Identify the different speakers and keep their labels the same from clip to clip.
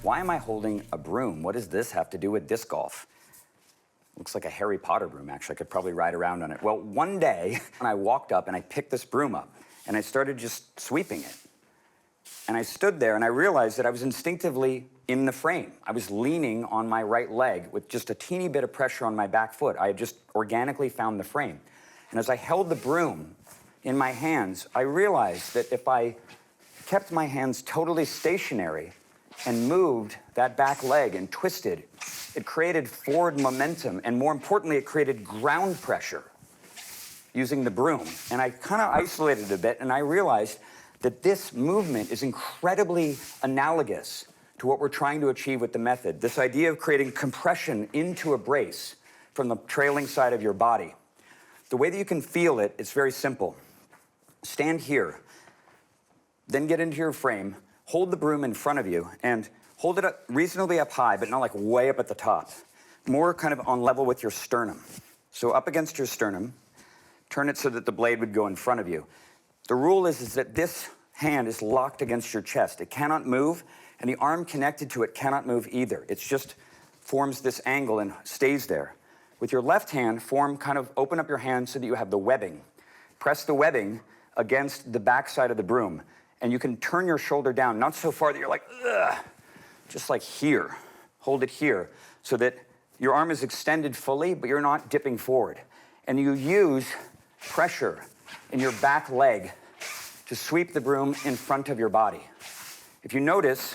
Speaker 1: Why am I holding a broom? What does this have to do with disc golf? Looks like a Harry Potter broom, actually. I could probably ride around on it. Well, one day, I walked up and I picked this broom up, and I started just sweeping it. And I stood there and I realized that I was instinctively in the frame. I was leaning on my right leg with just a teeny bit of pressure on my back foot. I had just organically found the frame. And as I held the broom in my hands, I realized that if I kept my hands totally stationary and moved that back leg and twisted, it created forward momentum, and more importantly, it created ground pressure using the broom. And I kind of isolated it a bit, and I realized that this movement is incredibly analogous to what we're trying to achieve with the method. This idea of creating compression into a brace from the trailing side of your body. The way that you can feel it, it's very simple. Stand here, then get into your frame, hold the broom in front of you, and hold it up reasonably up high, but not like way up at the top. More kind of on level with your sternum. So up against your sternum, turn it so that the blade would go in front of you. The rule is that this hand is locked against your chest. It cannot move, and the arm connected to it cannot move either. It just forms this angle and stays there. With your left hand, open up your hand so that you have the webbing. Press the webbing against the back side of the broom, and you can turn your shoulder down, not so far that you're like, ugh, just like here. Hold it here so that your arm is extended fully, but you're not dipping forward. And you use pressure in your back leg to sweep the broom in front of your body. If you notice,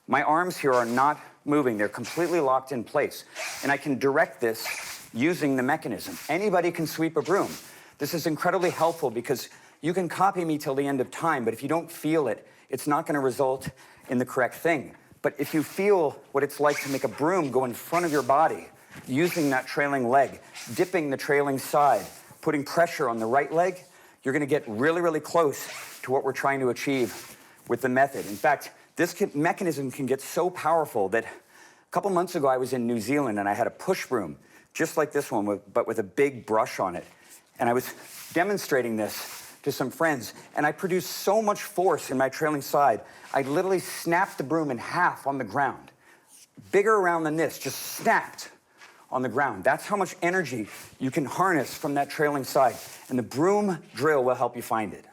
Speaker 1: my arms here are not moving. They're completely locked in place. And I can direct this using the mechanism. Anybody can sweep a broom. This is incredibly helpful because you can copy me till the end of time, but if you don't feel it, it's not going to result in the correct thing. But if you feel what it's like to make a broom go in front of your body, using that trailing leg, dipping the trailing side, putting pressure on the right leg, you're going to get really, really close to what we're trying to achieve with the method. In fact, this mechanism can get so powerful that a couple months ago I was in New Zealand and I had a push broom, just like this one, but with a big brush on it. And I was demonstrating this to some friends, and I produced so much force in my trailing side, I literally snapped the broom in half on the ground. Bigger around than this, just snapped on the ground. That's how much energy you can harness from that trailing side. And the broom drill will help you find it.